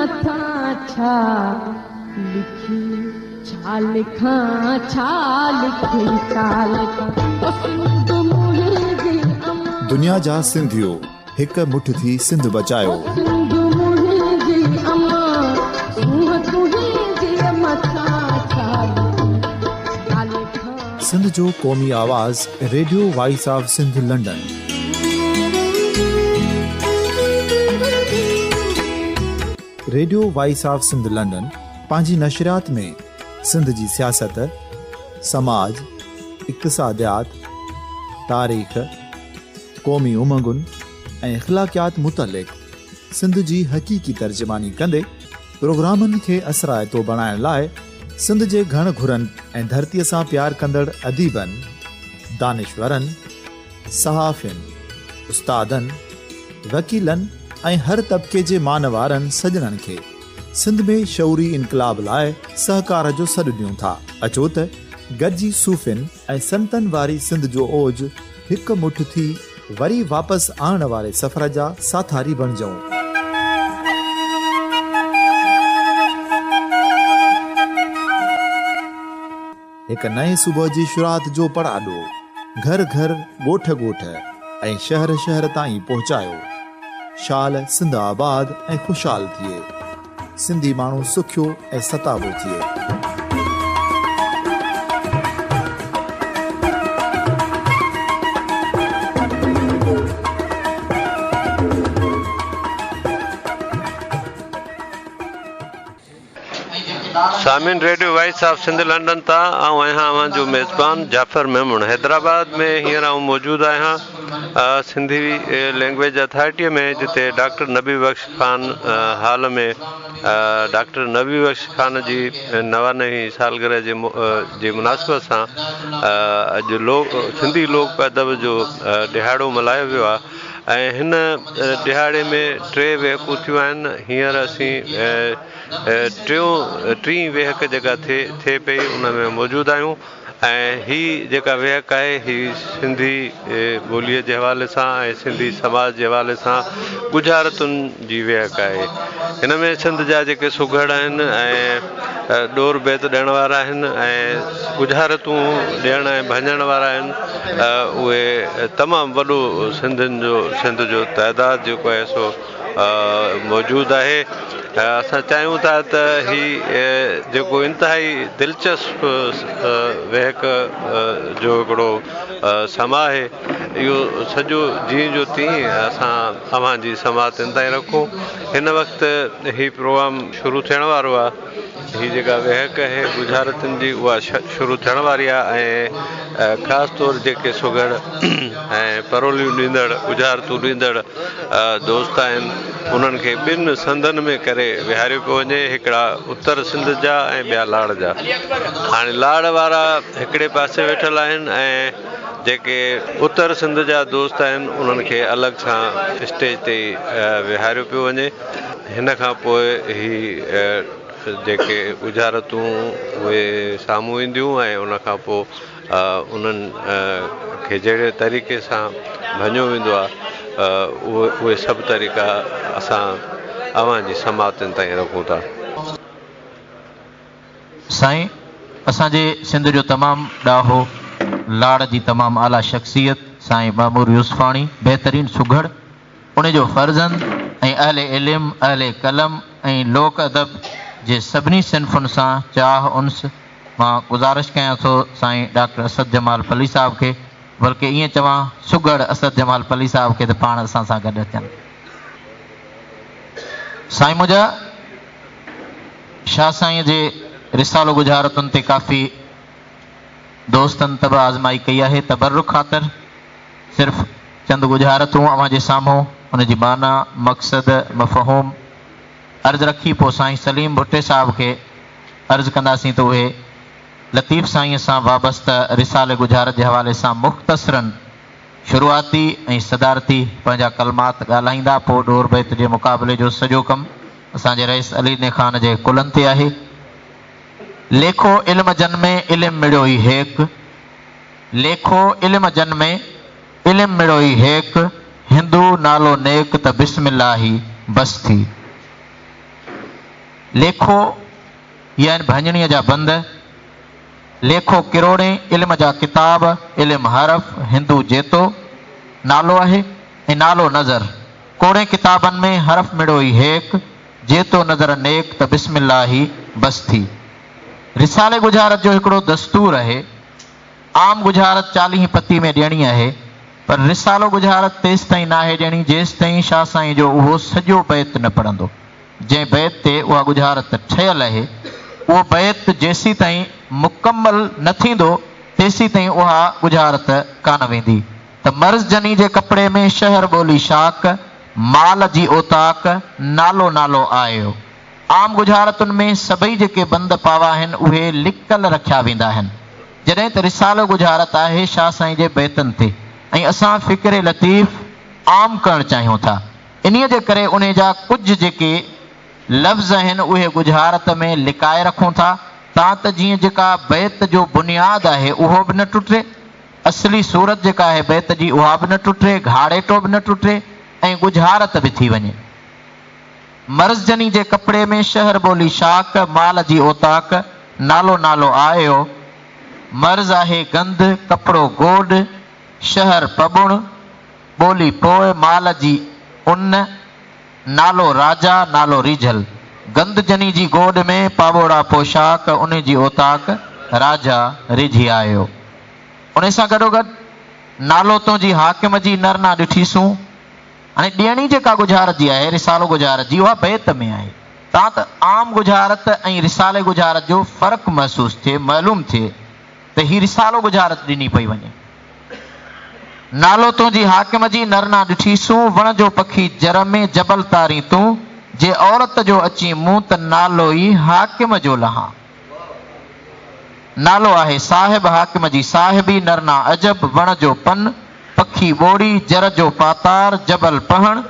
मथा छा लिखी छा लिखां छा लिखी छा लिखां सिंध मुंहिंजी अम्मा दुनिया जा सिंधियो हिक मुठ थी सिंध बचायो सिंध मुंहिंजी अम्मा सूंह तुंहिंजी मथा छा लिखां सिंध जो क़ौमी आवाज़ radio voice of Sindh London. Radio voice of Sindh London पंहिंजी नशरियात में सिंध जी सियासत, समाज, इक़्तिसादियात, तारीख़, क़ौमी उमंगुनि ऐं इख़्लाक़ियात मुतलिक़ सिंध जी हक़ीक़ी तर्जुमानी कंदे प्रोग्रामनि खे असराइतो बणाइण लाइ सिंध जे घण घुरनि ऐं धरतीअ सां प्यार कंदड़ अदीबनि, दानिशवरनि, सहाफ़ियुनि, उस्तादनि, वकीलनि ऐं हर तबिके जे मानवारनि सजणनि खे सिंध में शऊरी इनकलाब लाइ सहकार जो सॾु ॾियूं था। अचो त गॾिजी सूफ़ियुनि ऐं संतनि वारी सिंध जो ओज हिकु मुठ थी वरी वापसि आणण वारे सफ़र जा साथारी बणिजऊं। हिकु नए सुबुह जी शुरूआत जो पड़ाॾो घर घर, ॻोठ ॻोठ ऐं शहर शहर ताईं पहुचायो। शाल सिंध आबाद ऐं खुशहाल थिए, सिंधी माण्हू सुखियो ऐं सताबो थिए। सामिन radio voice of Sindh London ता आऊं जो मेज़बान जाफ़र मेमून हैदराबाद में हींअर आऊं मौजूदु आहियां सिंधी लैंग्वेज अथॉरिटी में, जिते डॉक्टर नबी बख्श खान हाल में डॉक्टर नबी बख्श खान जी 99वीं सालगिरह जी मुनासिबत सां अॼु सिंधी लोक अदब जो ॾिहाड़ो मल्हायो वियो आहे। ऐं हिन ॾिहाड़े में 3 वेहकूं थियूं आहिनि। हींअर असीं टीं वेहक जेका थिए पई उन में मौजूदु आहियूं। ऐं हीअ जेका वेहक आहे हीअ सिंधी ॿोलीअ जे हवाले सां ऐं सिंधी समाज जे हवाले सां गुज़ारतुनि जी वेहक आहे। हिन में सिंध जा जेके सुघड़ आहिनि ऐं ॾोर बेत ॾियण वारा आहिनि ऐं गुज़ारतूं ॾियण ऐं भञण वारा आहिनि, उहे तमामु वॾो सिंध जो तइदाद जेको आहे सो मौजूदु आहे। असां चाहियूं था त हीअ जेको इंतिहाई दिलचस्प वेहक जो हिकिड़ो समा आहे, इहो सॼो जीअं जो तीअं असां अव्हांजी समाअतनि ताईं रखूं। हिन वक़्तु हीउ प्रोग्राम शुरू थियण वारो आहे। हीअ जेका वेहक आहे गुज़ारतुनि जी उहा शुरू थियण वारी आहे ऐं ख़ासि तौरु जेके सुघड़ ऐं परोलियूं ॾींदड़, गुज़ारतूं ॾींदड़ दोस्त आहिनि, उन्हनि खे ॿिनि संदनि में करे विहारियो पियो वञे, हिकिड़ा उत्तर सिंध जा ऐं ॿिया लाड़ जा। हाणे लाड़ वारा हिकिड़े पासे वेठल आहिनि ऐं जेके उत्तर सिंध जा दोस्त आहिनि उन्हनि खे अलॻि सां स्टेज ते विहारियो पियो वञे। हिन खां पोइ ही जेके गुज़ारतूं उहे साम्हूं ईंदियूं ऐं उन खां पोइ उन्हनि खे जहिड़े तरीक़े सां भञो वेंदो आहे उहे सभु तरीक़ा असां अव्हांजी समाअतनि ताईं रखूं था। साईं, असांजे सिंध जो तमामु ॾाहो लाड़ जी तमामु आला शख़्सियत साईं मामूर यूसुफ़ाणी, बहितरीनु सुघड़, उन जो फर्ज़ंद ऐं अहले इल्म, अहले कलम ऐं लोक अदब जे सभिनी सिन्फ़ुनि सां चाह उन्स। मां गुज़ारिश कयां थो साईं डॉक्टर असद जमाल पली साहब खे, बल्कि ईअं चवां सुघड़ असद जमाल पली साहब खे त पाण असां सां गॾु अचनि। साईं मुंहिंजा शाह साईं जे रिसालो गुज़ारतुनि ते काफ़ी दोस्तनि तब आज़माई कई आहे। तबरुक ख़ातिर सिर्फ़ु चंद गुज़ारतूं अव्हां जे साम्हूं उनजी माना, मक़सद, मफ़हूम अर्ज़ु रखी पोइ साईं सलीम भुट्टे साहब खे अर्ज़ु कंदासीं त उहे लतीफ़ साईं सां वाबस्ता रिसाले गुज़ारत जे हवाले सां मुख़्तसरन शुरूआती ऐं सदारती पंहिंजा कलमात ॻाल्हाईंदा। पोइ ॾोर बैत जे मुक़ाबले जो सॼो कमु असांजे रईस अली ने खान जे कुलनि ते आहे। लेखो इल्म जन में इल्म मिड़ियो ई हेक, लेखो इल्म जन में इल्म मिड़ियो ई हेक, हिंदू नालो नेक त बिस्मिल्लाही बस थी। लेखो इहे आहिनि भंजणीअ जा बंद। लेखो किरोड़े इल्म जा किताब, इल्म हरफ हिंदू जेतो नालो आहे ऐं नालो नज़र। कोड़े किताबनि में हरफ मिड़ो ई हेक, जेतो नज़र नेक त बिस्मिल्लाही बस थी। रिसाले गुजारत जो हिकिड़ो दस्तूर आहे, आम गुजारत 40 पती में ॾियणी आहे, पर रिसालो गुजारत तेसि ताईं न आहे ॾियणी जेसि ताईं शाह साईं जो उहो सॼो बैत न पढ़ंदो। जंहिं बैत ते उहा गुजारत ठहियल आहे उहो बैत जेसी ताईं मुकम्मल न थींदो तेसी ताईं उहा गुजारत कान वेंदी। त मर्ज़ जनी जे कपिड़े में शहर ॿोली शाक, माल जी ओताक नालो नालो आयो। आम गुजारतुनि में सभई जेके बंद पावा आहिनि उहे लिकल रखिया वेंदा आहिनि, जॾहिं त रिसालो गुजारत आहे शाह साईं जे बैतनि ते ऐं असां फ़िक्र लतीफ़ आम करणु चाहियूं था। इन्हीअ जे करे उन जा कुझु जेके लफ़्ज़ आहिनि उहे गुजारत में लिकाए रखूं था तां त जीअं जेका बैत जो बुनियाद आहे उहो बि न टुटे, असली सूरत जेका आहे बैत जी उहा बि न टुटे, घाड़ेटो बि न टुटे ऐं गुजारत बि थी वञे। मर्ज़ जनी जे कपिड़े में शहर ॿोली शाक, माल जी ओताक नालो नालो आयो। मर्ज़ आहे गंद, कपिड़ो गोड, शहर पबुण, ॿोली पोइ, माल जी उन, नालो राजा नालो रिझल। गंद जनी जी गोड में पाबोड़ा पोशाक, उन जी ओताक राजा रिझी आयो। उन सां गॾोगॾु नालो तो जी हाकिम जी नर ना ॾिठीसूं। हाणे ॾियणी जेका गुजारत जी आहे रिसालो गुजारत जी उहा बैत में आहे। तां त आम गुजारत ऐं रिसाले गुजारत जो फ़र्क़ु महसूसु थिए, मालूम थिए त ही रिसालो गुजारत ॾिनी पई वञे। नालो तो जी हाकिम जी नर ना ॾिठीसूं, वण जो पखी जर में जबल तारी तूं, जे औरत जो अची मूं त नालो ई हाकिम जो लहां। नालो आहे साहिब हाकिम जी साहिबी, नर ना अजब, वण जो पन, पखी ॿोड़ी, जर जो पातार, जबल पहण,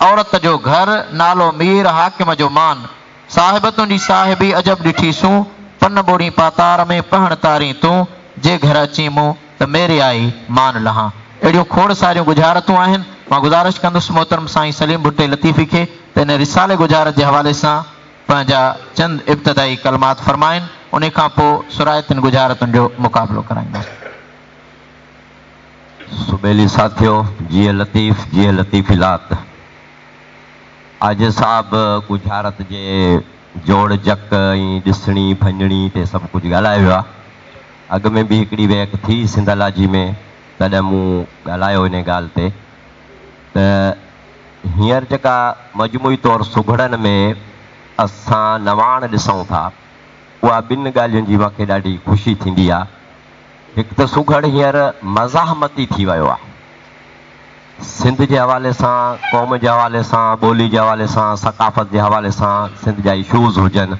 औरत जो घर, नालो मीर हाकिम जो मान। साहिब तुंहिंजी साहिबी अजब ॾिठीसूं, पन ॿोड़ी पातार में पहण तारी तूं, जे घर अची मूं त मेरे आई मान लहां। अहिड़ियूं खोड़ सारियूं गुजारतूं आहिनि। मां गुज़ारिश कंदुसि मोहतरम साईं सलीम भुट्टे लतीफ़ी खे त इन रिसाले गुजारत जे हवाले सां पंहिंजा चंद इब्तिदाई कलमात फरमाइनि, उन खां पोइ सुरायतुनि गुजारतुनि जो मुक़ाबिलो कराईंदासीं। सुबेली साथियों, जिए लतीफ़ जिए लतीफ़िलात। आज साहब गुजारत जे जोड़ जक ऐं ॾिसणी भंजणी ते सभु कुझु ॻाल्हायो आहे। अॻु में बि हिकिड़ी वेक थी सिंधलाजी में, तॾहिं मूं ॻाल्हायो इन ॻाल्हि ते त हींअर जेका मजमूई तौरु सुघड़नि में असां नवाण ॾिसूं था उहा ॿिनि ॻाल्हियुनि जी मूंखे ॾाढी ख़ुशी थींदी आहे। हिकु त सुघड़ हींअर मज़ाहमती थी वियो आहे, सिंध जे हवाले सां, क़ौम जे हवाले सां, ॿोली जे हवाले सां, सक़ाफ़त जे हवाले सां, सिंध जा इशूज़ हुजनि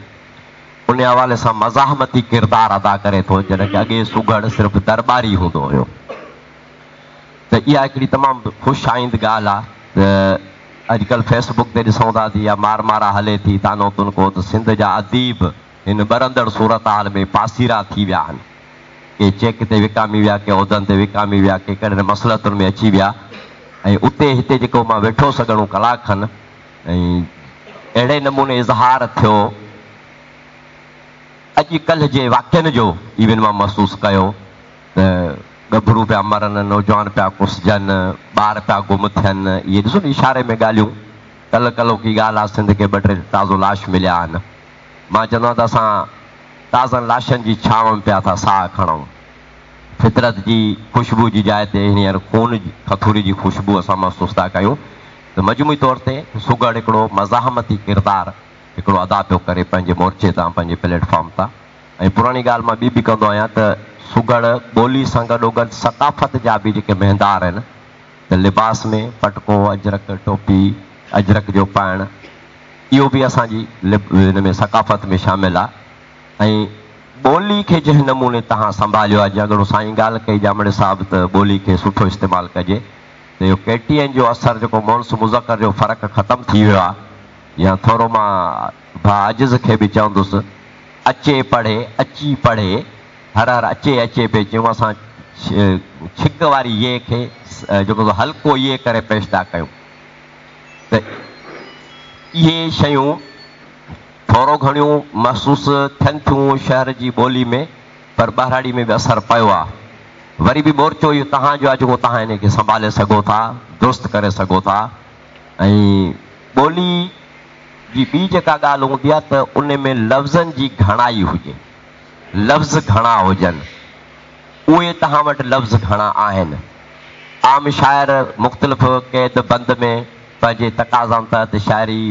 उन हवाले सां मज़ाहमती किरदारु अदा करे थो, जॾहिं कि अॻे सुघड़ सिर्फ़ु दरबारी हूंदो हुयो। त इहा हिकिड़ी तमामु ख़ुशि आईंद ॻाल्हि आहे। त अॼुकल्ह फेसबुक ते ॾिसूं था या मार मारा हले थी तानो तुनको, त सिंध जा अदीब हिन बरंदड़ सूरत हाल में पासीरा थी विया आहिनि। के चेक ते विकामी विया, के उहिदनि ते विकामी विया, के कॾहिं मसलतुनि में अची विया ऐं उते हिते जेको मां वेठो सघणो कलाक खनि ऐं अहिड़े नमूने इज़हार थियो अॼुकल्ह जे वाक्यनि जो इवन मां महसूसु कयो त गभरू पिया मरनि, नौजवान पिया कुसजनि, ॿार पिया गुम थियनि। इहे ॾिसो न इशारे में ॻाल्हियूं, कल्ह कलो की ॻाल्हि आहे, सिंध खे ॿ टे ताज़ो लाश मिलिया आहिनि। मां चवंदो आहियां त असां ताज़नि लाशनि जी छांव में पिया था साह खणूं। फितरत जी ख़ुशबू जी जाइ ते हींअर खून जी खथूरी जी ख़ुशबू असां महसूसु था कयूं। त मजमूई तौर ते सुघड़ हिकिड़ो मज़ाहमती किरदारु हिकिड़ो अदा पियो करे पंहिंजे मोर्चे तां, पंहिंजे प्लेटफॉर्म तां। ऐं पुराणी ॻाल्हि मां ॿी बि कंदो आहियां त सुघड़ ॿोली सां गॾोगॾु सक़ाफ़त जा बि जेके महंदार आहिनि, त लिबास में पटको, अजरक, टोपी, अजरक जो पाइणु, इहो बि असांजी हिन में सक़ाफ़त में शामिलु आहे। ऐं ॿोली खे जंहिं नमूने तव्हां संभालियो आहे, जॻड़ो साईं ॻाल्हि कई जामड़े साहिब त ॿोली खे सुठो इस्तेमालु कजे, त इहो KTN जो असरु जेको मुअनस मुज़कर जो फ़र्क़ु ख़तमु थी वियो आहे। या थोरो मां भाउ आजिज़ खे बि चवंदुसि, अचे पढ़े अची पढ़े, हर हर अचे अचे पिए चयूं, असां छिक वारी ये खे जेको हल्को ये करे पेश था कयूं। त इहे शयूं थोरो घणियूं महसूसु थियनि थियूं शहर जी ॿोली में, पर ॿाहिराड़ी में बि असरु पियो आहे। वरी बि मोर्चो इहो तव्हांजो आहे जेको तव्हां हिन खे संभाले सघो था, दुरुस्त करे सघो था। ऐं ॿोली जी ॿी जेका ॻाल्हि हूंदी आहे त उन में लफ़्ज़नि जी घणाई हुजे, लफ़्ज़ घणा हुजनि, उहे तव्हां वटि लफ़्ज़ घणा आहिनि। आम शाइर मुख़्तलिफ़ क़ैद बंद में पंहिंजे तक़ाज़नि तहत शाइरी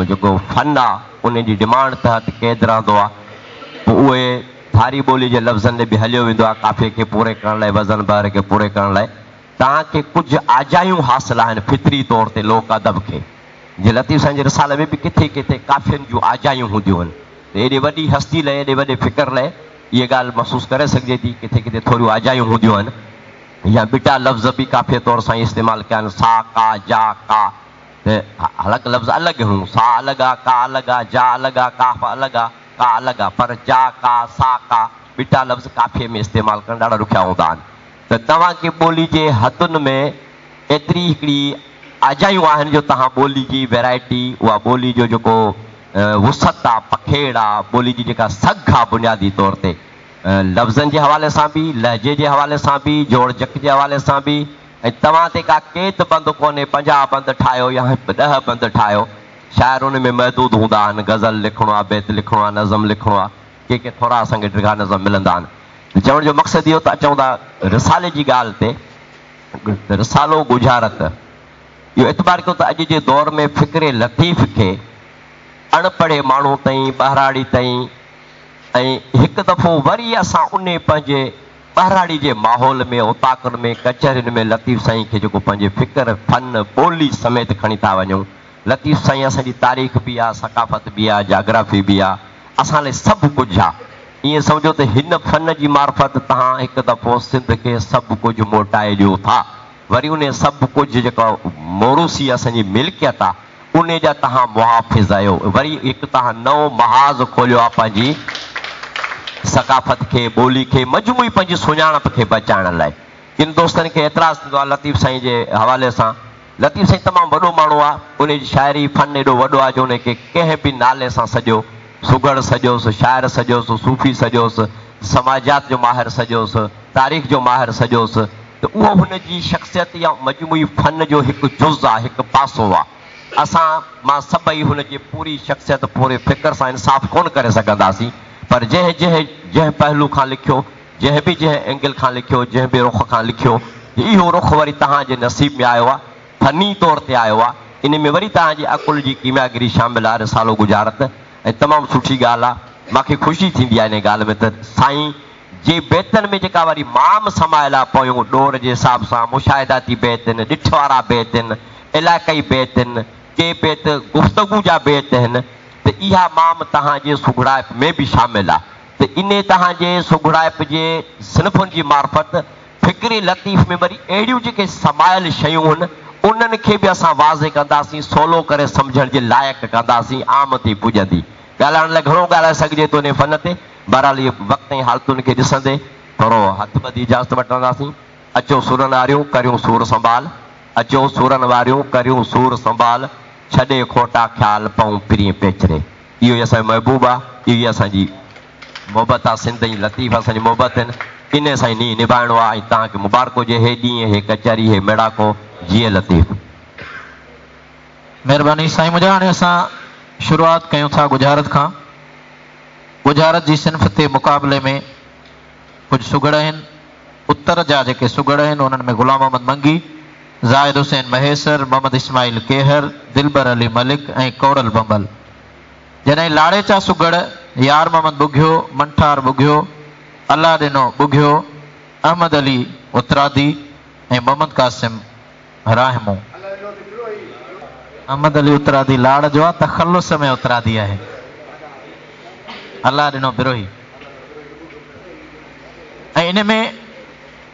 जेको फ़न आहे उन जी डिमांड तहत क़ैद रहंदो आहे, पोइ उहे थारी ॿोली जे लफ़्ज़नि में बि हलियो वेंदो आहे काफ़े खे पूरे करण लाइ, वज़न बहर खे पूरे करण लाइ। तव्हांखे कुझु आजायूं हासिल आहिनि फितरी तौर ते लोक अदब खे, जे लतीफ़ साईं जे रिसाले में बि किथे किथे काफ़ियुनि जूं आजायूं हूंदियूं आहिनि। एॾी वॾी हस्ती लाइ, एॾे वॾे फ़िक्र लाइ इहा ॻाल्हि महसूसु करे सघिजे थी, किथे किथे थोरियूं आजायूं हूंदियूं आहिनि। या ॿिटा लफ़्ज़ बि काफ़े तौर सां इस्तेमालु कया आहिनि, सा का जा का, अलॻि लफ़्ज़ अलॻि हूं, सा अलॻि आहे, का अलॻि आहे, जा अलॻि आहे, काफ़ अलॻि आहे, का अलॻि आहे, पर जा का सा का ॿिटा लफ़्ज़ काफ़ीअ में इस्तेमालु करणु ॾाढा ॾुखिया हूंदा आहिनि। त तव्हांखे ॿोली जे हदुनि में एतिरी हिकिड़ी आजायूं आहिनि जो तव्हां ॿोली जी वैरायटी, उहा ॿोली जो जेको वुसत आहे, पखेड़ आहे, ॿोली जी जेका सघ आहे बुनियादी तौर ते लफ़्ज़नि जे हवाले सां बि, लहजे जे हवाले सां बि, जोड़ जक जे हवाले सां बि, ऐं तव्हां ते का क़ैद बंदि कोन्हे 50 बंदि ठाहियो या 10 बंदि ठाहियो। शाइर उन में महदूद हूंदा आहिनि, गज़ल लिखणो आहे, बैत लिखणो आहे, नज़म लिखणो आहे, के थोरा असांखे ड्रिघा नज़म मिलंदा आहिनि। चवण जो मक़सदु इहो त अचूं था रिसाले जी ॻाल्हि ते, रिसालो गुजारत इहो एतबार कयो त अॼु जे दौर में फ़िक्रे लतीफ़ खे अणपढ़े माण्हू ताईं, ॿाहिराड़ी ताईं, ऐं हिकु दफ़ो वरी असां उन पंहिंजे ॿाहिराड़ी जे माहौल में, उताकनि में, कचहरियुनि में लतीफ़ साईं खे जेको पंहिंजे फ़िक्र फ़न ॿोली समेत खणी था वञूं। लतीफ़ साईं असांजी तारीख़ बि आहे, सकाफ़त बि आहे, जाग्राफ़ी बि आहे, असां लाइ सभु कुझु आहे। ईअं सम्झो त हिन फ़न जी मार्फत तव्हां हिकु दफ़ो सिंध खे सभु कुझु मोटाए ॾियो था। वरी उन सभु कुझु जेका मोरूसी असांजी मिल्कियत आहे उन जा तव्हां मुहाफ़िज़ आहियो। वरी हिकु तव्हां नओं महाज़ खोलियो आहे पंहिंजी सकाफ़त खे, ॿोली खे, मजमूई पंहिंजी सुञाणप खे बचाइण लाइ। किन दोस्तनि खे एतिराज़ थींदो आहे लतीफ़ साईं जे हवाले सां, लतीफ़ साईं तमामु वॾो माण्हू आहे, उन जी शाइरी फ़न एॾो वॾो आहे जो उनखे कंहिं बि नाले सां सॼो, सुगड़ सॼोसि, शाइर सॼोसि, सूफ़ी सॼोसि, समाजात जो माहिर सॼोसि, तारीख़ जो माहिर सॼोसि, त उहो हुनजी शख़्सियत या मजमूई फ़न जो हिकु जुज़ आहे, हिकु पासो आहे। असां मां सभई हुनजी पूरी शख़्सियत पूरे फ़िक्र सां इंसाफ़ कोन करे सघंदासीं, पर जंहिं पहलू खां लिखियो, जंहिं एंगल खां लिखियो, जंहिं बि रुख़ खां लिखियो, इहो रुख़ वरी तव्हांजे नसीब में आयो आहे, फ़नी तौर ते आयो आहे। इन में वरी तव्हांजी अकुल जी कीमियागिरी शामिलु आहे, रिसालो गुजारत, ऐं तमामु सुठी ॻाल्हि आहे। मूंखे ख़ुशी थींदी आहे इन ॻाल्हि में त साईं जे बैतनि में जेका वरी माम समायल आहे पोयूं डोर जे हिसाब सां, मुशाहिदाती बैत आहिनि, ॾिठ वारा बैत आहिनि, इलाइक़ई बैत आहिनि, के बैत गुफ़्तगू जा बैत आहिनि, त इहा माम तव्हांजे सुघड़ाइप में बि शामिल आहे। त इन तव्हांजे सुघड़ाइप जे सिनफ़ुनि जी मार्फत फ़िक्री लतीफ़ में वरी अहिड़ियूं जेके समायल शयूं आहिनि उन्हनि खे बि असां वाज़े कंदासीं, सवलो करे सम्झण जे लाइक़ु कंदासीं, आम थी पुॼंदी। ॻाल्हाइण लाइ घणो ॻाल्हाए सघिजे थो इन फ़न ते, बहरहाल इहे वक़्त ऐं हालतुनि खे ॾिसंदे थोरो हथु ॿधी इजाज़त वठंदासीं। अचो सुरनि वारियूं करियूं सूर संभाल, अचो सुरनि वारियूं करियूं सूर संभाल, छॾे खोटा ख़्याल पऊं पिरी पेचरे। इहो ई असांजो महबूब आहे, इहो ई असांजी मोहबत आहे, सिंध जी लतीफ़ असांजी मोहबत आहिनि, इन सां नी निभाइणो आहे। ऐं तव्हांखे मुबारक हुजे हे ॾींहुं, हे कचहरी, हे मेड़ाको, जीअं लतीफ़। महिरबानी साईं मुंहिंजा। हाणे असां शुरूआत कयूं था गुजारत खां। गुजारत जी सिन्फ़ ते मुक़ाबले में कुझु सुगड़ आहिनि, उत्तर जा जेके सुगड़ आहिनि उन्हनि में ग़ुलाम अहमद मंगी, ज़ाहिद हुसैन महेसर, मोहम्मद इस्माइल केहर, दिलबर अली मलिक ऐं कौरल बंबल। जॾहिं लाड़ेचा सुगड़ यार मोहम्मद बुघियो, मंठार बुघियो, अल्लाह ॾिनो बुघियो, अहमद अली उतरादी ऐं मोहम्मद कासिम राहमो। अहमद अली उतरादी लाड़ जो आहे, तख़ल्लुस में उतरादी आहे, अल्लाह ॾिनो बिरोही। ऐं इन में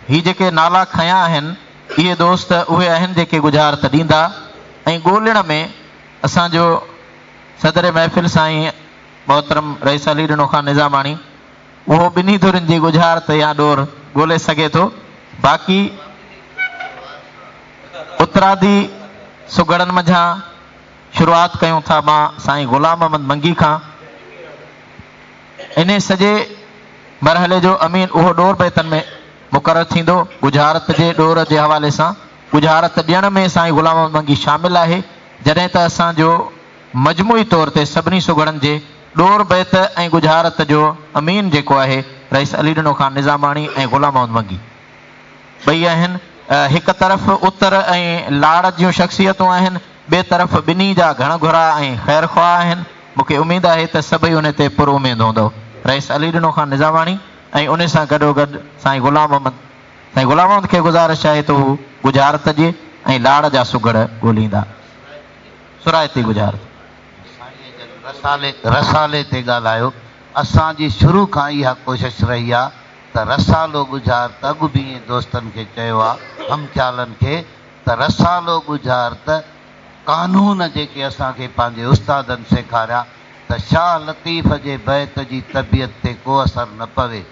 ही जेके नाला खयां आहिनि इहे दोस्त उहे आहिनि जेके गुजारत ॾींदा। ऐं ॻोल्हण में असांजो सदर महफ़िल साईं मोहतरम रईस अली ॾिनो खान निज़ामाणी उहो ॿिन्ही धुरनि जी गुजारत या ॾोर ॻोल्हे सघे थो। बाक़ी उतरादी सुगड़नि मंझां शुरूआत कयूं था। मां साईं ग़ुलाम अहमद मंगी खां इन सॼे मरहले जो अमीन उहो ॾोर बैतन में मुक़ररु थींदो। गुजारत जे ॾोर जे हवाले सां गुजारत ॾियण में साईं ग़ुलाम मोहम्मद मंगी शामिल आहे। जॾहिं त असांजो मजमूई तौर ते सभिनी सुगड़नि जे ॾोर बैत ऐं गुजारत जो अमीन जेको आहे रईस अली ॾिनो ख़ान निज़ामाणी ऐं ग़ुलाम मोहम्मद मंगी ॿई आहिनि। हिकु तरफ़ उतर ऐं लाड़ जूं शख़्सियतूं आहिनि, ॿिए तरफ़ ॿिन्ही जा घण घुरा ऐं ख़ैर ख़्वाह आहिनि। मूंखे उमेदु आहे त सभई उन ते पुर उमेद हूंदो। रईस अली ॾिनो ख़ान निज़ामाणी ऐं उन सां गॾोगॾु साईं ग़ुलाम मोहम्मद खे गुज़ारिश आहे त हू गुजारत जे ऐं लाड़ जा सुगड़ ॻोल्हींदा। सुरायती गुजारत रसाले ते ॻाल्हायो। असांजी शुरू खां इहा कोशिशि रही आहे त रसालो गुजारत अॻु बि ईअं दोस्तनि खे चयो आहे हमख्यालनि खे त रसालो गुजारत कानून जेके असांखे पंहिंजे उस्तादनि सेखारिया त शाह लतीफ़ जे बैत जी तबियत ते को असरु न पवे,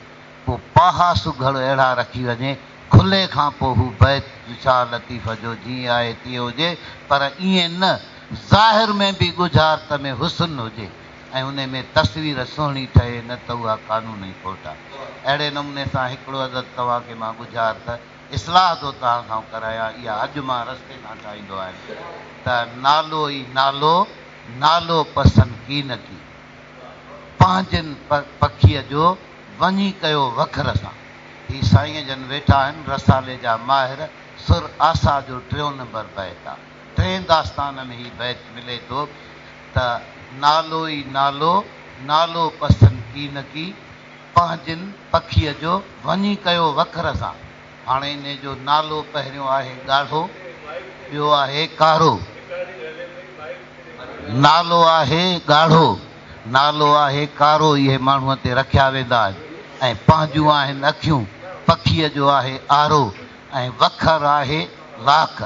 पोइ पाहा सुघड़ अहिड़ा रखी वञे खुले खां पोइ हू बैत शाह लतीफ़ जो जीअं आहे तीअं हुजे, पर ईअं न ज़ाहिर में बि गुजारत में हुस्न हुजे ऐं उन में तस्वीर सुहिणी ठहे, न त उहा कानून ई खोट आहे। अहिड़े नमूने सां हिकिड़ो अदद तव्हांखे मां गुजारत इस्लाह थो तव्हां खां करायां, इहा अॼु मां रस्ते खां ठाहींदो आहियां त नालो ई नालो, नालो पसंदि की न की, पंहिंजनि पखीअ जो वञी कयो वखर सां। ही साईं जन वेठा आहिनि रसाले जा माहिर। सुर आसा जो 3 नंबर बैत आहे। 3 दास्तान में ही बैत मिले थो त नालो ई नालो, नालो पसंदि की न की, पंहिंजनि पखीअ जो वञी कयो वखर सां। हाणे इन जो नालो पहिरियों आहे ॻाढ़ो, ॿियो आहे कारो। नालो आहे ॻाढ़ो, नालो आहे कारो, इहे माण्हूअ ते रखिया वेंदा आहिनि। ऐं पंहिंजूं आहिनि अखियूं, पखीअ जो आहे आरो ऐं वखर आहे लाख।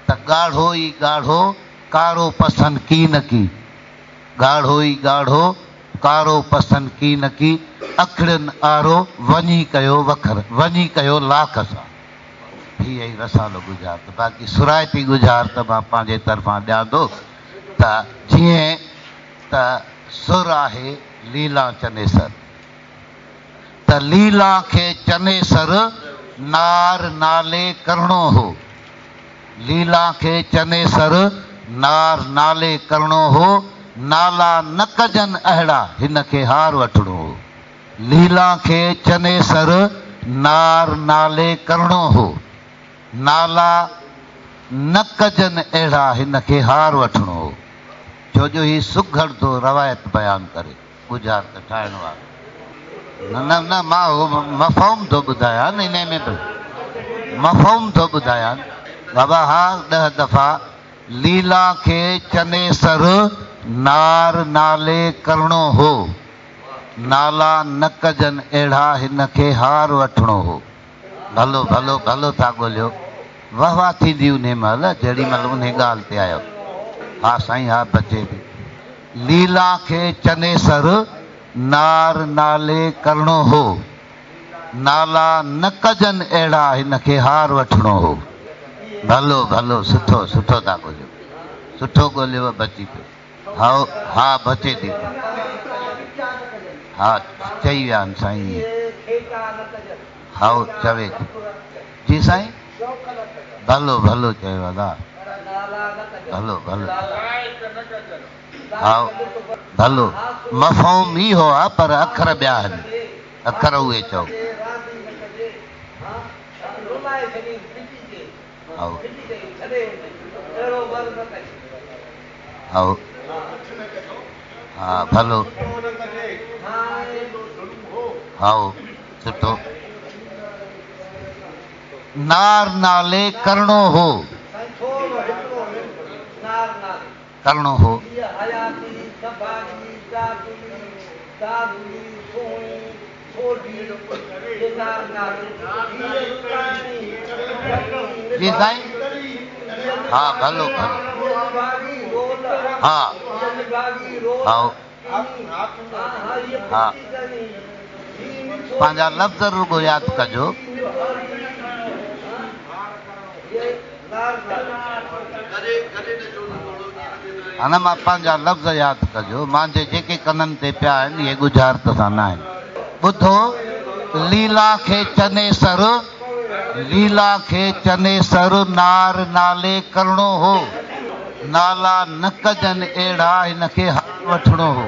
त ॻाढ़ो ई ॻाढ़ो, कारो पसंदि की न की, ॻाढ़ो ई ॻाढ़ो, कारो पसंदि की न की, अखिड़ियुनि आरो, वञी कयो वखर, वञी कयो लाख सां। हीअ ई रसालो गुजारत। बाक़ी सुरायती गुजारत मां पंहिंजे तरफ़ां ॾियां थो त जीअं त सुर आहे लीला चनेसर, त लीला खे चनेसर नार नाले करिणो हो, लीला खे चनेसर नार नाले करिणो हो, नाला न कजनि अहिड़ा हिन खे हार वठिणो हो। लीला खे चनेसर नार नाले करिणो हो, नाला न कजनि अहिड़ा हिन खे हार वठिणो हो। छो जो ही सुघड़ थो रवायत बयानु करे गुजारत ठाहिण वारो। न न न मां मफ़हूम थो ॿुधायां न, इन में बि मफ़हूम थो ॿुधायां बाबा। हा 10 दफ़ा लीला खे चनेसर नार नाले करिणो हो, नाला न कजनि अहिड़ा हिन खे हार वठिणो हो। भलो भलो भलो था ॻोल्हियो, वाह वाह थींदी उन महिल जेॾी महिल उन ॻाल्हि ते आयो। हा साईं, हा बचे बि। लीला खे चनेसर नार नाले करिणो हो, नाला न कजनि अहिड़ा हिन खे हार वठिणो हो। भलो भलो, सुठो सुठो था ॻोल्हियो, सुठो ॻोल्हियो, बची पियो। हा हा बचे थी, हा चई विया आहिनि साईं। हा चवे थी जी साईं। भलो भलो चयो दादा, भलो भलो। हा भलो, मफ़हूम ई हो आहे पर अखर ॿिया आहिनि, अखर उहे चओ। हा भलो, हा सुठो। नार नाले करिणो हो, करिणो हो। जी साईं। हा भलो भलो, हा हा हा, पंहिंजा लफ़्ज़ रुगो यादि कजो। हाणे मां पंहिंजा लफ़्ज़ यादि कजो, मुंहिंजे जेके कननि ते पिया आहिनि इहे गुजारत सां न आहिनि। ॿुधो, लीला खे चने सर, लीला खे चने सर नार नाले करणो हो, नाला न कजनि अहिड़ा हिनखे हार वठिणो हो।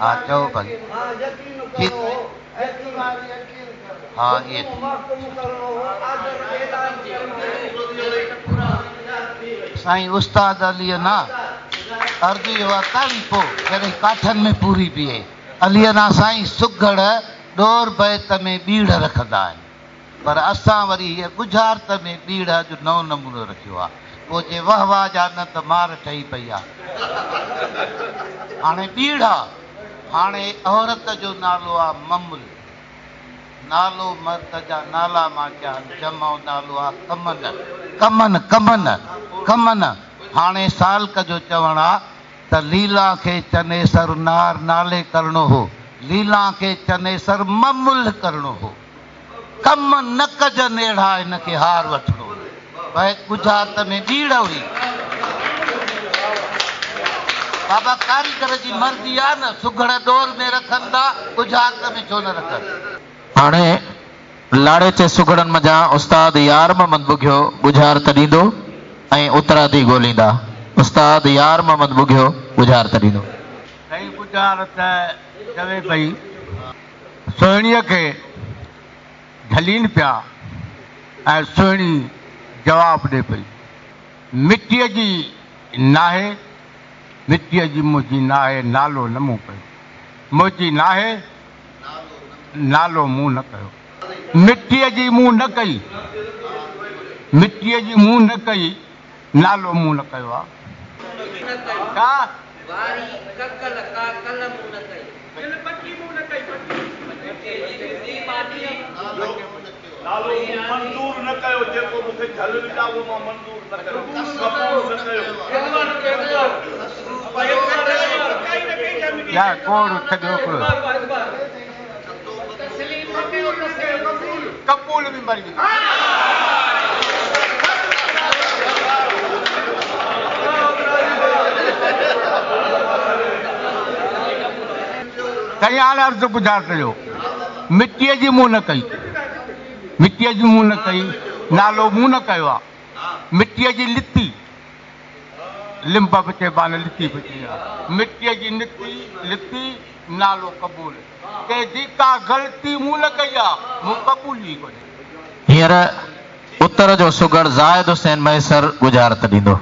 हा चओ भई। हा ये साईं उस्ताद अली ना अर्दी वताली पो जॾहिं काठनि में पूरी बीहे अली ना साईं सुगड़ डोर बैत में बीड़ रखंदा आहिनि, पर असां वरी हीअ गुजारत में बीड़ जो नओं नमूनो रखियो आहे। पोइ जे वाह वाह जा न त मार ठही पई आहे। हाणे बीड़ आहे, हाणे औरत जो नालो आहे ममुल, नालो मर्द जा नाला मां कया जमो नालो आहे कमन, कमन कमन कमन। हाणे सालक जो चवणु आहे त लीला खे चने सर नार नाले करणो हो, लीला खे चने सर ममुल करणो हो, कम न कजनि अहिड़ा हिनखे हार वठिणो। भई गुजरात में बीड़ हुई, बाबा कारीगर जी मर्ज़ी आहे न, सुगड़ डोर में रखनि था, गुजरात में छो न रखनि। हाणे लाड़े चे सुगड़न मजा उस्ताद यार मोहम्मद बुघियो गुजारत ॾींदो ऐं उतरादी ॻोल्हींदा। उस्ताद यार मोहम्मद बुघियो गुजारत ॾींदो। साईं गुजारत चवे पई सोहिणीअ खे ढलीन पिया ऐं सोहिणी जवाब ॾे पई, मिटीअ जी नाहे, मिटीअ जी मुंहिंजी नाहे, नालो न मूं कयो, मुंहिंजी नाहे नालो मूं न कयो, मिटीअ जी मूं न कई, मिटीअ जी मूं न कई, नालो मूं न कयो आहे। मंज़ूर न कयो, जेको मूंखे झल विधा उहो मां मंज़ूर न कयो, कबूल न कयो। या कोड़ छॾियो कबूल बि मरी वियो। कई हाणे अर्ज़ु गुज़ार कयो, मिटीअ जी मूं न कई, मिटीअ जी मूं न कई, नालो मूं न कयो आहे, मिटीअ जी लिती लिंब बि चइबा न, लिती बि चई आहे, मिटीअ जी निती लिती नालो क़बूल, कंहिंजी का ग़लती मूं न कई आहे, मूं क़बूल ई कोन्हे। हींअर उत्तर जो सुगड़ ज़ाहिद हुसैन मैसर गुजारत ॾींदो।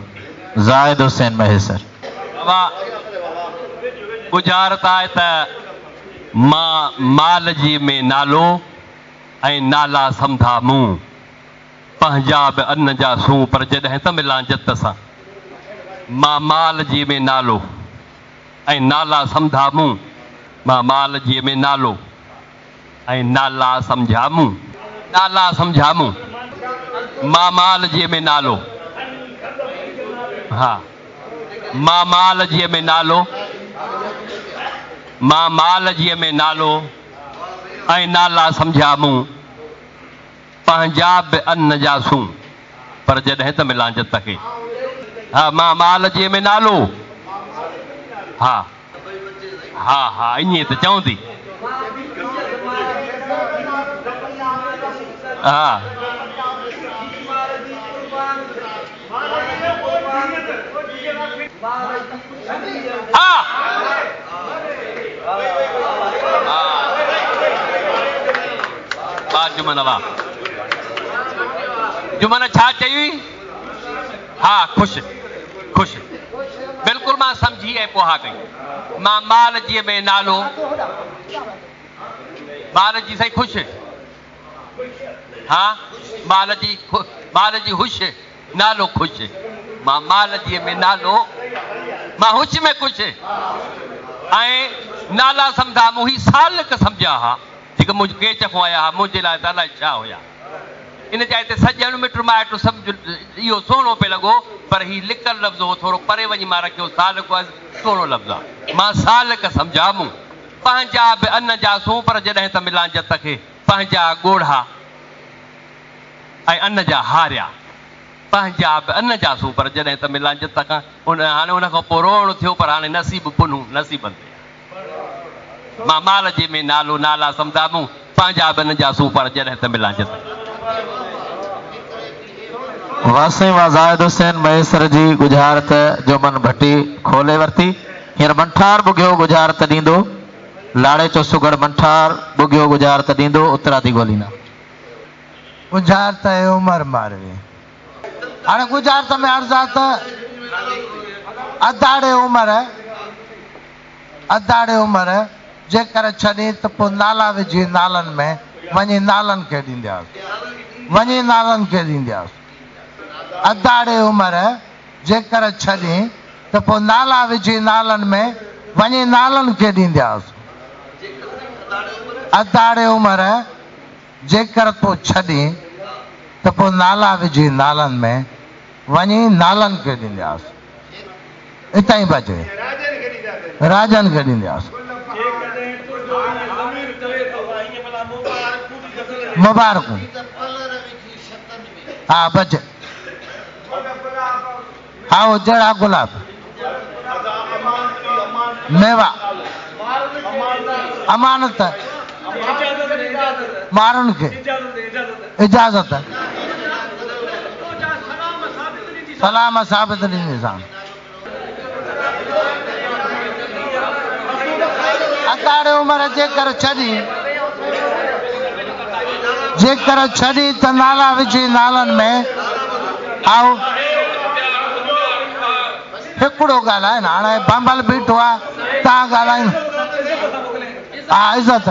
ज़ाहिद हुसैन मैसर। गुजारत आहे त मां माल जी में नालो ऐं नाला सम्झा मूं, पंहिंजा बि अन्न जा सूं, पर जॾहिं त मिलां जत सां। मां माल जी में नालो ऐं नाला सम्झा मूं, मां माल जी में नालो ऐं नाला सम्झा मूं, नाला सम्झा मूं, मां माल जी में नालो, हा मां माल जी में नालो, मां माल जी में नालो ऐं नाला सम्झा मूं, पंहिंजा बि अन्न जा सूं, पर जॾहिं त मिलां जत खे। हा मां माल जी में नालो, हा हा हा ईअं त चवंदी, हा जुमन वाह, जुमन छा चई? हा ख़ुशि ख़ुशि, बिल्कुलु मां सम्झी ऐं पोहा कई। मां माल जी में नालो, माल जी साईं ख़ुशि, हा माल जी हुश, नालो ख़ुशि, मां माल जी में नालो, मां हुश में ख़ुशि ऐं नाला सम्झा मूं, ही सालिक सम्झा हा जेके मुंहिंजे केच खां आया हा, मुंहिंजे लाइ अलाए छा हुया। इन जाइ ते सॼण मिट माइट सभु इहो सुहिणो पियो लॻो, पर ही लिकल लफ़्ज़ हो थोरो परे वञी मां रखियो साल को सोणो लफ़्ज़ आहे मां साल क सम्झामूं पंहिंजा बि अन जा सूं पर जॾहिं त मिलां जत खे पंहिंजा ॻोढ़ा ऐं अन जा हारिया पंहिंजा बि अन जा सूं पर जॾहिं त मिलां जत खां हाणे उन खां पोइ रोअणु थियो पर हाणे नसीब पुनूं नसीबनि ते मां माल जे में नालो नाला सम्झामूं पंहिंजा बि अन जा सूं पर जॾहिं त मिलां जत वासे वा ज़ाहिद हुसैन महेसर जी गुजारत जो मन भट्टी खोले वरती हींअर मंठार बुगियो गुजारत ॾींदो लाड़े चो सुगड़ मंठार बुगियो गुजारत ॾींदो उतरा थी ॻोल्हींदा गुजारत है उमर मारवी हाणे गुजारत में अर्ज़ा त अदाड़े उमर जेकर छॾी त पोइ नाला विझी नालनि में वञी नालनि खे ॾींदासीं अदाड़े उमर जेकर छॾी त पोइ नाला विझी नालनि में वञी नालनि खे ॾींदासीं अदाड़े उमर जेकर तो छॾी त पोइ नाला विझी नालनि में वञी नालनि खे ॾींदासीं हितां ई बचे राजन खे ॾींदासीं मुबारकूं हा बचे हा वो जड़ा गुलाब मेवा अमानत मारन के इजाजत सलाम साबित निजाम अदाड़े उमर जेकर छॾी त नाला विझी नालनि में आओ हिकिड़ो ॻाल्हाए न हाणे बंबल बीठो आहे तव्हां ॻाल्हायो हा इज़त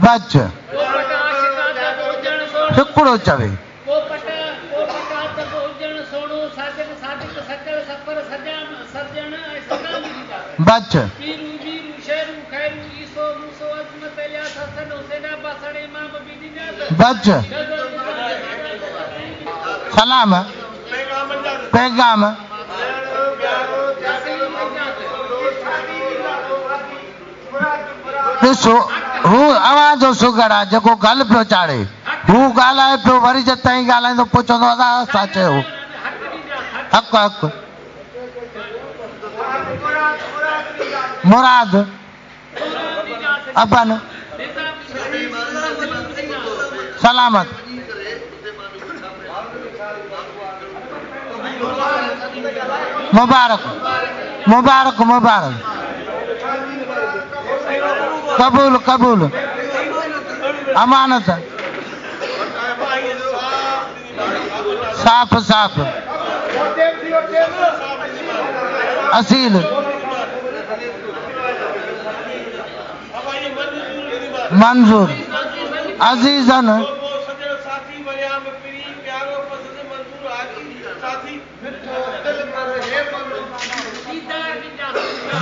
बच हिकिड़ो चवे बच बच सलाम पैगाम ॾिसो हू अवां जो सुगर आहे जेको गल पियो चाढ़े हू ॻाल्हाए पियो वरी जताईं ॻाल्हाईंदो पोइ चवंदो असां छा चयो हक़ हक़ मुराद अबन सलामत मुबारक मुबारक मुबारक कबूल कबूल अमानत साफ साफ असील मंजूर अजीजन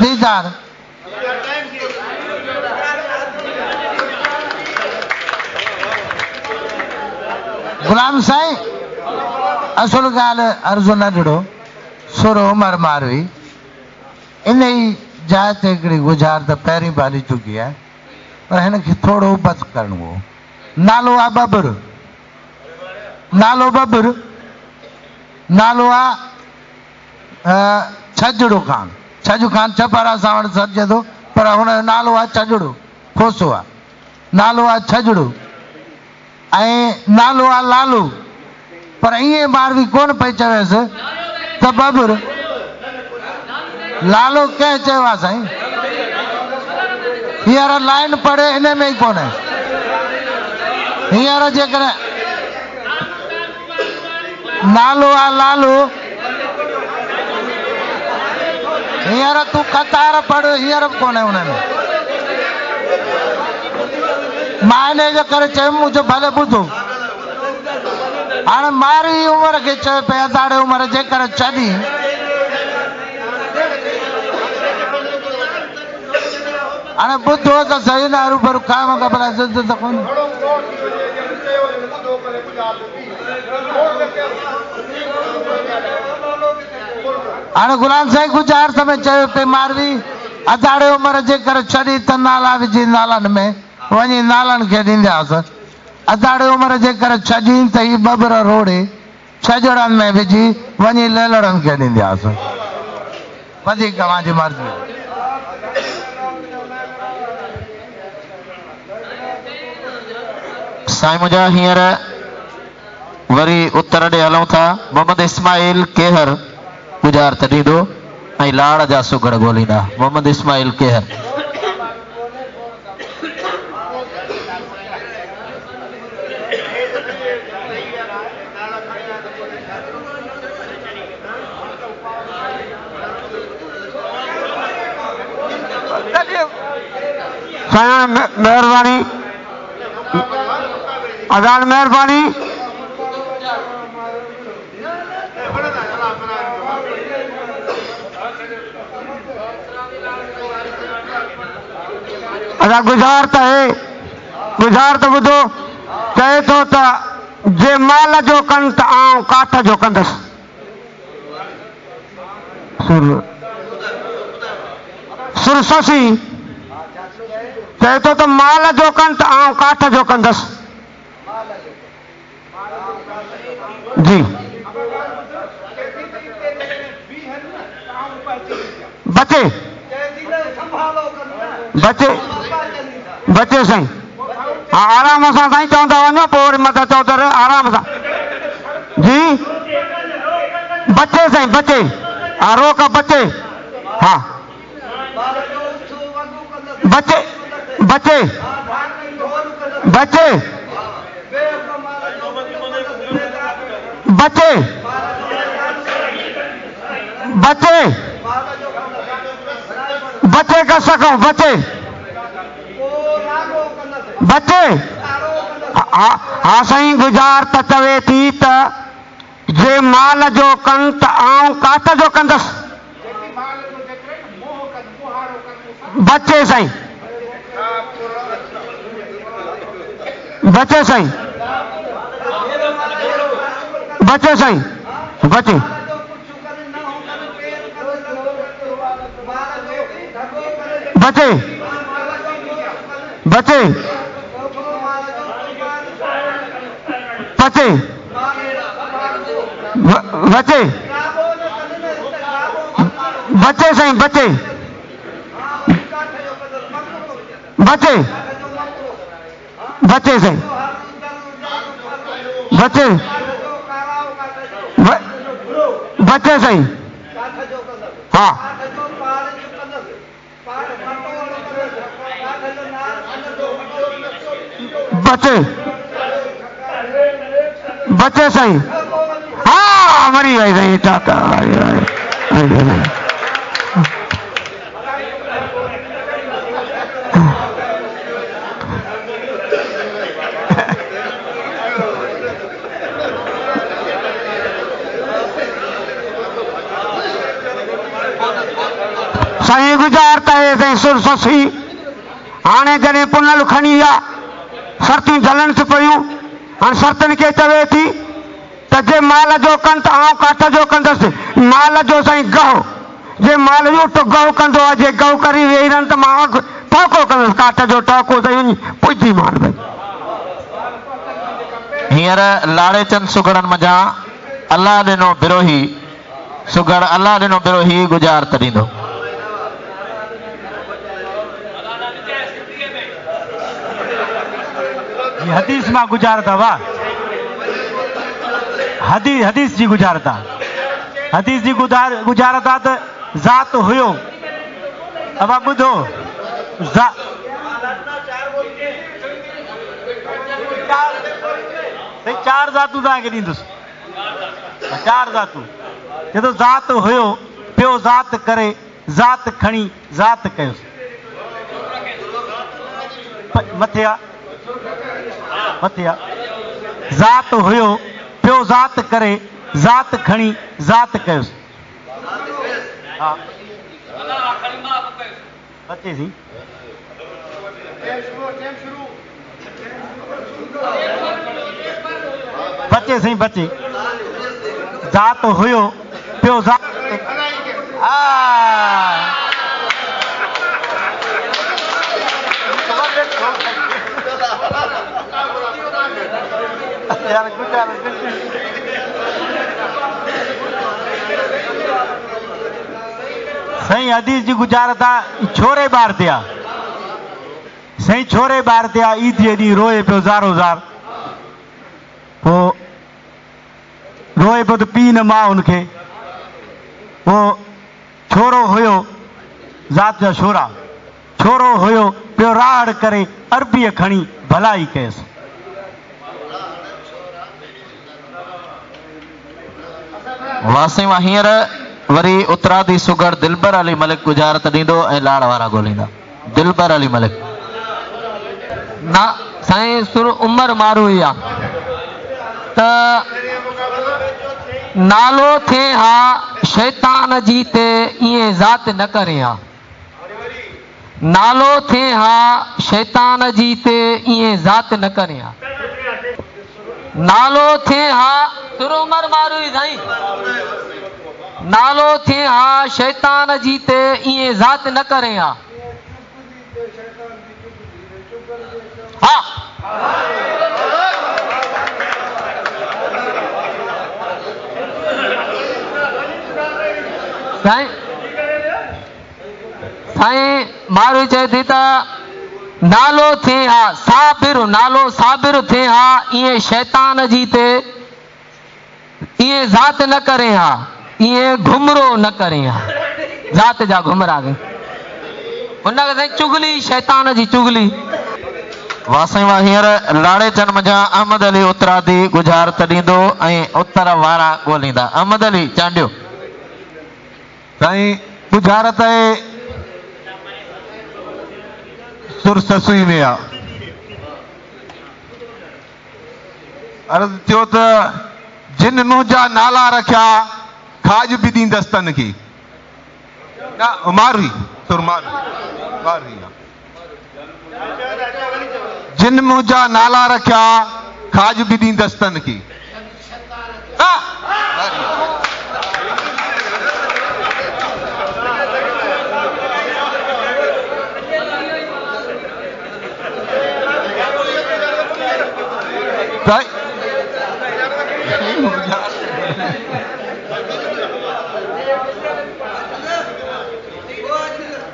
दीदार गुलाम साईं असुल ॻाल्हि अर्ज़ु न ॾिड़ो सुर उमर मारवी इन ई जाइ ते हिकिड़ी गुज़ार त पहिरीं बि हली चुकी आहे पर हिन खे थोरो बस करिणो हो नालो आहे बबर नालो आहे छजड़ो खान छजू खान छपर असां वटि सॾिजे थो पर हुनजो नालो आहे छजड़ो खोसो आहे नालो आहे छजड़ो ऐं नालो आहे लालू पर ईअं मारवी कोन पई चवेसि त बबर लालो कंहिं चयो आहे साईं हींअर लाइन पढ़े हिन में ई कोन्हे हींअर जेकॾहिं नालो आहे लालू हींअर तूं कतार पढ़ हींअर बि कोन्हे हुनमें मां हिन जे करे चयुमि मुंहिंजो भले ॿुधो हाणे मारी उमिरि खे चए पई अदाड़े उमिरि जेकर छॾी हाणे ॿुधो त सही न रूबरू खाइण खां भला इज़त त कोन्हे। हाणे गुलाम साईं गुज़ार में चयो पे मारवी अधाड़े उमिरि जे करे छॾी त नाला विझी नालनि में वञी नालनि खे ॾींदासीं। अधाड़े उमिरि जे करे छॾी त ही ॿबर रोड़े छजड़नि में विझी वञी लेलड़नि खे ॾींदासीं। वधीक तव्हांजी मर्ज़ी। साईं मुंहिंजा हींअर वरी उत्तर ॾे हलूं था। मोहम्मद इस्माइल केहर गुज़ार त ॾींदो ऐं लाड़ जा सुगड़ ॻोल्हींदा। मोहम्मद इस्माइल केहर। मेहरबानी आजाद मेहरबानी। अदा गुज़ार त है गुज़ार त ॿुधो चए थो त जे माल जो कनि त आउं काठ जो कंदसि। सुरससी चए थो त माल जो कनि त आउं काठ जो कंदसि। जी बचे बचे बचे साईं। हाँ आराम सां साईं चवंदा वञो पोइ वरी मथां चओ त आराम सां। जी बचे साईं बचे। हाँ रोक बचे। हाँ बचे बचे बचे बचे बचे बचे कर सको बचे बचे। हाँ साईं गुज़ार त चवे थी त जे माल जो कनि त आउं काठ जो कंदसि। बचे साईं बचे साईं बचे साईं बचे बचे बचे बचे बचे बचे साईं बचे बचे बचे साईं बचे बचे साईं। हाँ बचे बचे साईं। हाँ मरी वई साईं चाचा। साईं गुज़ार त आहे साईं सुरससी। हाणे जॾहिं पुनल खणी विया शर्तियूं झलनि थी पयूं। हाणे शर्तनि खे चवे थी त जे माल जो कनि त आउं काठ जो कंदसि। माल जो साईं गहु जे माल जो गहु कंदो आहे। जे गहु करी वेही रहनि त मां टोको कंदसि। काठ जो टोको साईं वञी पुॼी मान भई। हींअर लाड़े चंद सुगड़नि मंझां अलाह ॾिनो बिरोही सुगड़ अलाह ॾिनो बिरोही गुज़ार त ॾींदो। हदीस मां गुज़ारता वाह हदीस जी गुज़ारता हदीस जी गुज़ारता त ज़ात हुयो। अब ॿुधो चार ज़ातूं तव्हांखे ॾींदुसि। चार ज़ातूं चए थो ज़ात हुयो पियो ज़ात करे ज़ात खणी ज़ात कयोसि। मथे आहे मथे आहे ज़ात हुयो पियो ज़ात करे ज़ात खणी ज़ात कयोसि। हा बचे सी बचे सही बचे ज़ात हुयो पियो ज़ात सही हदीस जी गुजारत आहे छोरे ॿार ते आहे सही छोरे ॿार ते आहे ईद जे ॾींहुं रोए पियो ज़ारो ज़ार पोइ रोए पियो त पीउ न मां हुनखे पोइ छोरो हुयो ज़ात जा छोरा छोरो हुयो पियो राड़ करे अरबीअ खणी भलाई कयसि वासे मां हींअर वरी उतरादी सुगड़ दिलबर अली मलिक गुजारत ॾींदो ऐं लाड़ वारा ॻोल्हींदा। दिलबर अली मलिक ना साईं सुर उमर मारूई आहे त नालो थिए हा शैतान जी ते ईअं ज़ात न करे हा नालो थिए हा शैतान जी ते ईअं ज़ात न करे हा नालो थिए हा सुर उमर मारूई साईं नालो थिए हा शैतान जी ते ईअं ज़ात न करे हा हाँ साईं साईं मारू चए थी त नालो थिए हा साबिर नालो साबिर थिए हा ईअं शैतान जी ते ईअं ज़ात न करे हा ईअं घुमरो न करे हा ज़ात जा घुमरा हुनखे साईं चुगली शैतान जी चुगली वासे मां हींअर लाड़े चन मजा अहमद अली उतरादी गुजारत ॾींदो ऐं उतर वारा ॻोल्हींदा। अहमद अली चांडियो साईं गुजारत आहे सुर ससुई में आहे अर्ज़ु थियो त जिन मुंहिंजा नाला रखिया खाज बि ॾींदसि तन खे न मारवी सुर मारवी जिन मुंहिंजा नाला रखिया खाज बि ॾींदसि तन खे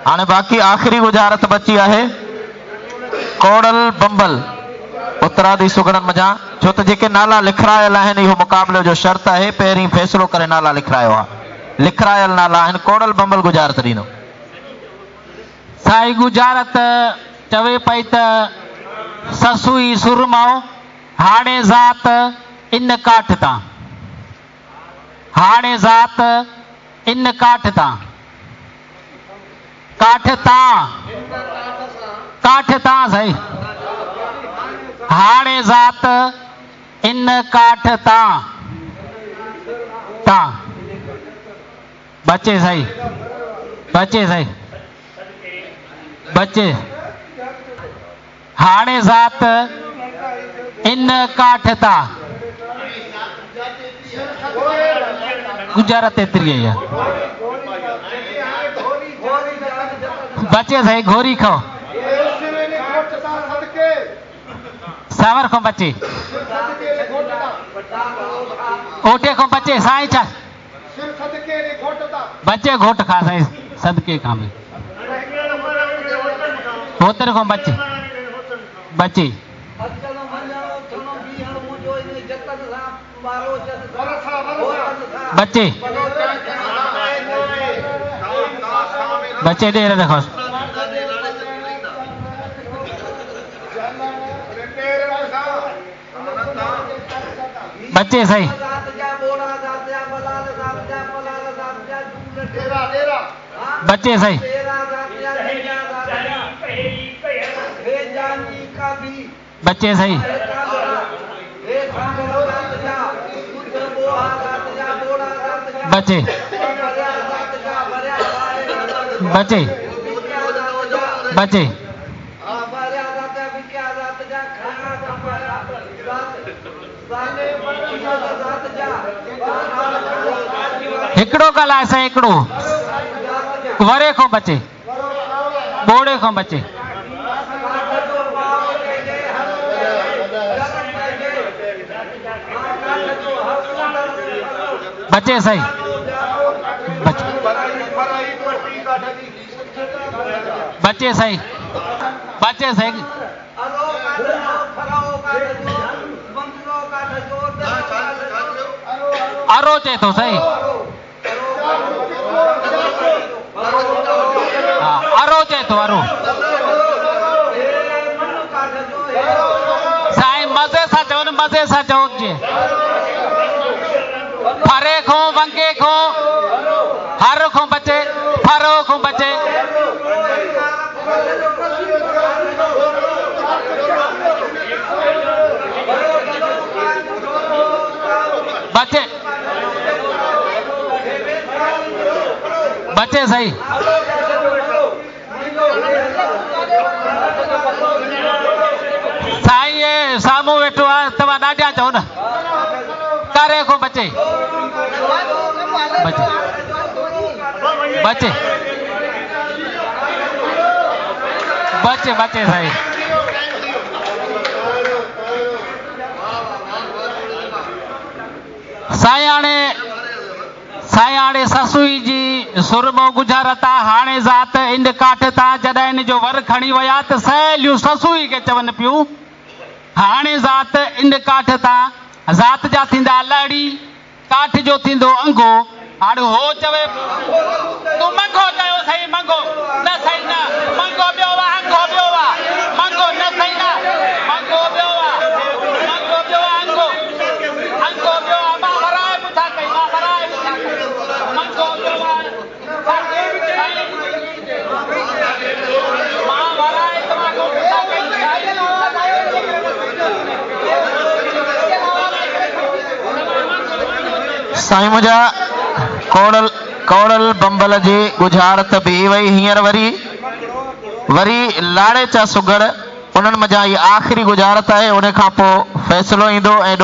हाणे बाक़ी आख़िरी गुजारत बची आहे कोड़ल बंबल उतरादी सुगड़न मजा छो त जेके नाला लिखरायल आहिनि इहो मुक़ाबले जो शर्त आहे पहिरीं फ़ैसिलो करे नाला लिखरायो आहे लिखरायल नाला आहिनि कोड़ल बंबल गुजारत ॾींदो। साईं गुजारत चवे पई त ससुई सुरमाओ हाणे ज़ात इन काठ तां हाणे ज़ात इन काठ तां काठ तां साईं हाणे ज़ात इन काठ तां तां बचे साईं बचे हाणे ज़ात इन काठ तां गुजारत एतिरी आहे बचे साईं घोरी खाओ सावर खां बचे ओटे खां बचे साईं छा बचे घोट खा साईं सदके खां बि होतर खां बचे बचे बचे बचे देर देखो बचे सही बचे सही बचे सही बचे बचे बचे हिकिड़ो ॻाल्हाए साईं, हिकिड़ो वरे खां बचे, बोड़े खां बचे। बचे सही, बचे सही, बचे सही। अरो चए थो सही, हाँ अरो चए थो, अरो। साईं मज़े सां चओ न, मज़े सां चओ जे। फरे खां वंगे खां हर खां बचे, फरो खां बचे। बचे, बचे सही। साईं ये साम्हूं वेठो आहे, तव्हां ॾाढा चओ न। करे खां बचे, बचे, बचे, बचे, बचे सही। साईं हाणे ससुई जी सुरमो गुज़ारत आहे। हाणे ज़ात इंड काठ तां जॾहिं इन जो वर खणी विया त सहेलियूं ससुई खे चवनि पियूं, हाणे ज़ात इंड काठ तां ज़ात जा थींदा लड़ी, काठ जो थींदो अंगो। हाणे हो चवे तूं मंगो चयो सही, मंगो न सही न, मंगो ॿियो आहे, अंगो ॿियो आहे, मंगो न सही न, मंगो ॿियो आहे, मंगो ॿियो आहे, अंगो, अंगो ॿियो आहे। मां वराए पुछा कई, मां वराए पुछा कई, मंगो ॿियो आहे, मां वराए तव्हांखो पुछा कई। साईं मुंहिंजा कौड़ल बंबल जी गुज़ारत बि वई। हींअर वरी लाड़े चा सुगड़, उन्हनि मज़ा ई आख़िरी गुज़ारत आहे। उन खां पोइ फ़ैसिलो ईंदो। ऐं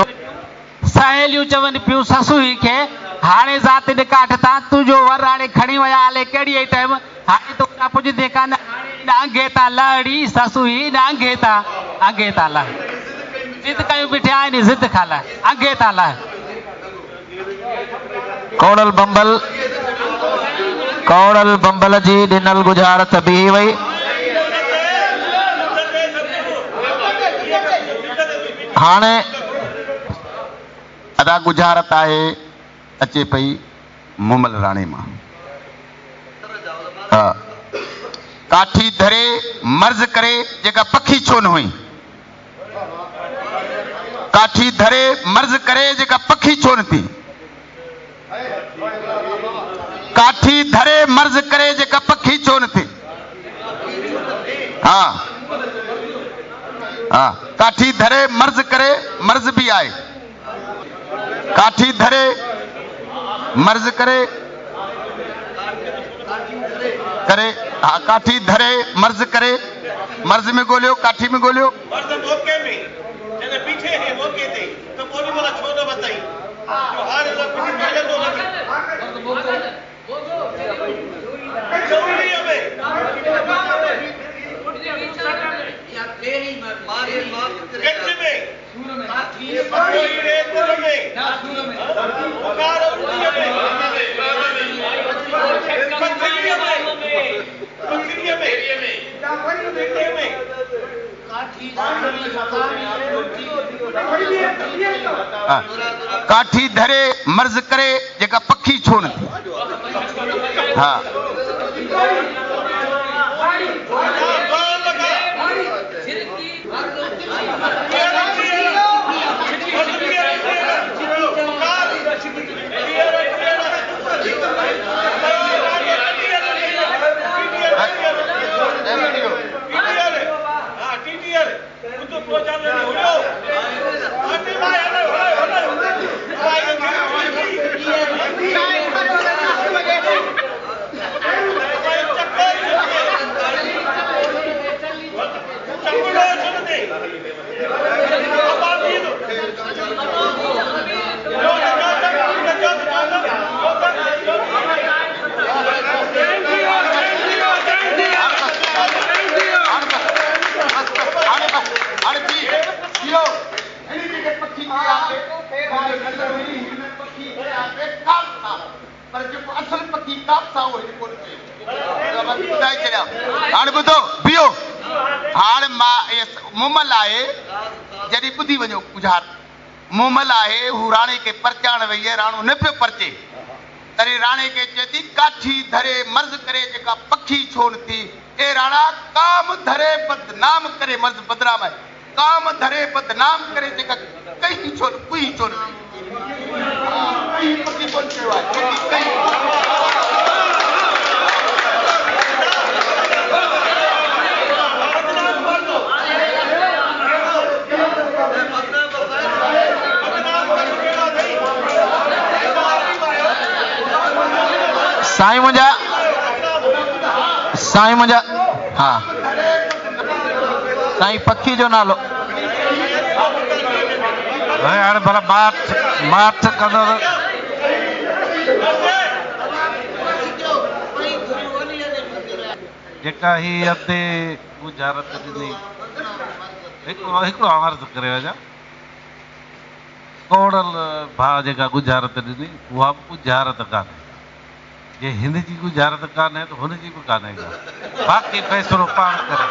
सहेलियूं चवनि पियूं ससुई खे, हाणे ज़ात ॾे काठ तां तुंहिंजो वर हाणे खणी विया, हले कहिड़ी टाइम, हाणे तूं न पुॼंदे कान, अंगे था लड़ी ससुई, अंगे था लह, ज़िद कयूं बीठा आहिनि, ज़िद खाला अंगे था लह। कौड़ल बंबल जी ॾिनल गुज़ारत बि वई। हाणे अदा गुज़ारत आहे, अचे पई मुमल राणे मां। काठी धरे मर्ज़ करे जेका पखी छो न हुई, काठी धरे मर्ज़ करे जेका पखी छो न थी, काठी धरे मर्ज़ करे जेका पखी छो न थी। हाँ हाँ, काठी धरे मर्ज़ करे, मर्ज़ भी आए, काठी धरे मर्ज़ करे करे, हाँ काठी धरे मर्ज़ करे, मर्ज़ में गोलियो, काठी में गोलियो। मर्द मौके में जने पीछे है मौके ते तो कोनी वाला छो न बताई जो हारे लोग पीछे पहले तो लगे जरूरी है या तेरी मारे गच में ये कोई रे तुर में ना सुर में पुकार उठी है पत्थरिया में या वही देखने में काठी धरे मर्ज़ करे जेका पखी छो न थी। हाँ इंसाफ़ सां उहो कोन कयो ॿुधाए छॾिया हाणे ॿुधो बीहो हाणे मां मुमल आहे जॾहिं ॿुधी वञो गुज़ार मुमल आहे हू राणे खे परचाइण वई आहे राणो न पियो परचे तॾहिं राणे खे चए थी काठी धरे मर्ज़ करे जेका पखी छो न थी ए राणा काम धरे बदनाम करे मर्ज़ बदनाम आहे काम धरे बदनाम करे जेका कहीं छो न कुई छो न पखी कोन चयो आहे साईं मुंहिंजा हा साईं पखी जो नालो हाणे भला माठ कंदो जेका ही अते गुज़ारत ॾिनी हिकिड़ो अर्ज़ु करे वञा कोड़ल भाउ जेका गुज़ारत ॾिनी उहा गुज़ारत कान्हे जे हिन जी गुज़ारत कान्हे त हुन जी बि कान्हे बाक़ी फ़ैसिलो पाण करे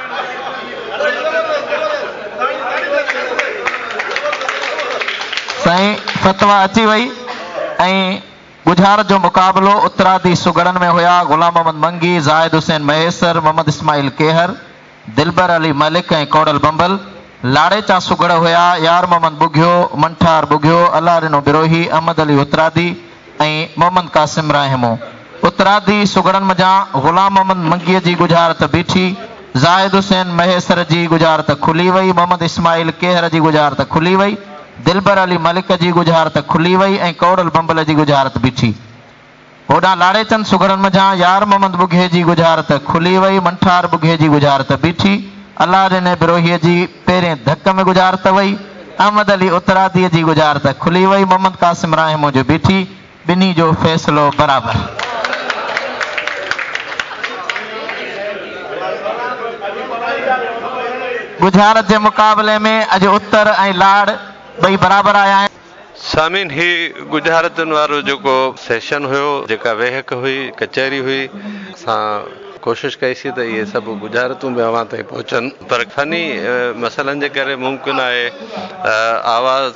साईं फतवा अची वई ऐं गुज़ारत जो मुक़ाबिलो उत्तरादी सुगड़नि में हुआ गुलाम मोहम्मद मंगी ज़ाहिद हुसैन महेसर मोहम्मद इस्माइल केहर दिलबर अली मलिक ऐं कोड़ल बंबल लाड़ेचा सुगड़ हुआ यार मोहम्मद बुघियो मंठार बुघियो अल्लाह रिनो बिरोही अहमद अली उत्तरादी ऐं मोहम्मद कासिम राहिमो उत्तरादी सुगड़नि मज़ा गुलाम मोहम्मद मंगीअ जी गुज़ारत बीठी ज़ाहिद हुसैन महेसर जी गुज़ारत खुली वई मोहम्मद इस्माइल केहर जी गुज़ारत खुली वई दिलबर अली मलिक जी गुज़ारत खुली वई ऐं कोड़ल बंबल जी गुज़ारत बीठी होॾां लाड़ेचंद सुगड़नि मज़ा यार मोहम्मद बुघे जी गुज़ारत खुली वई मंठार बुघे जी गुज़ारत बीठी अल्लाह रिने बिरोहीअ जी पहिरें धक में गुज़ारत वई अहमद अली उत्तरादीअ जी गुज़ारत खुली वई मोहम्मद कासिम राहिमो जो बीठी ॿिन्ही जो फ़ैसिलो बराबरि गुज़ारत जे मुक़ाबले में अॼु उत्तर ऐं लाड़ ॿई बराबरि आया आहिनि सामीन ही गुज़ारतुनि वारो जेको सेशन हुयो जेका वेहक हुई कचहरी हुई असां कोशिशि कईसीं त इहे सभु गुज़ारतूं बि अवां ताईं पहुचनि पर फनी मसइलनि जे करे मुमकिन आहे आवाज़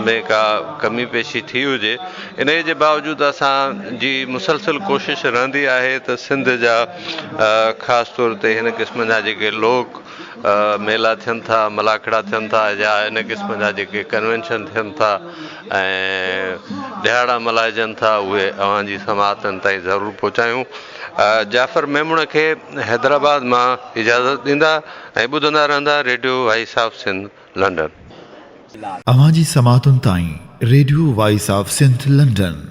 में का कमी पेशी थी हुजे इन जे बावजूदि असांजी मुसलसिल कोशिशि रहंदी आहे त सिंध जा ख़ासि तौर ते हिन क़िस्म जा जेके लोक मेला थियनि था मलाखड़ा थियनि था या इन क़िस्म जा जेके कन्वेंशन थियनि था ऐं ॾियारा मल्हाइजनि था उहे अव्हांजी समातनि ताईं ज़रूरु पहुचायूं जाफ़र मेमुण खे हैदराबाद मां इजाज़त ॾींदा ऐं ॿुधंदा रहंदा radio voice of Sindh London अवांजी समातुनि ताईं radio voice of Sindh London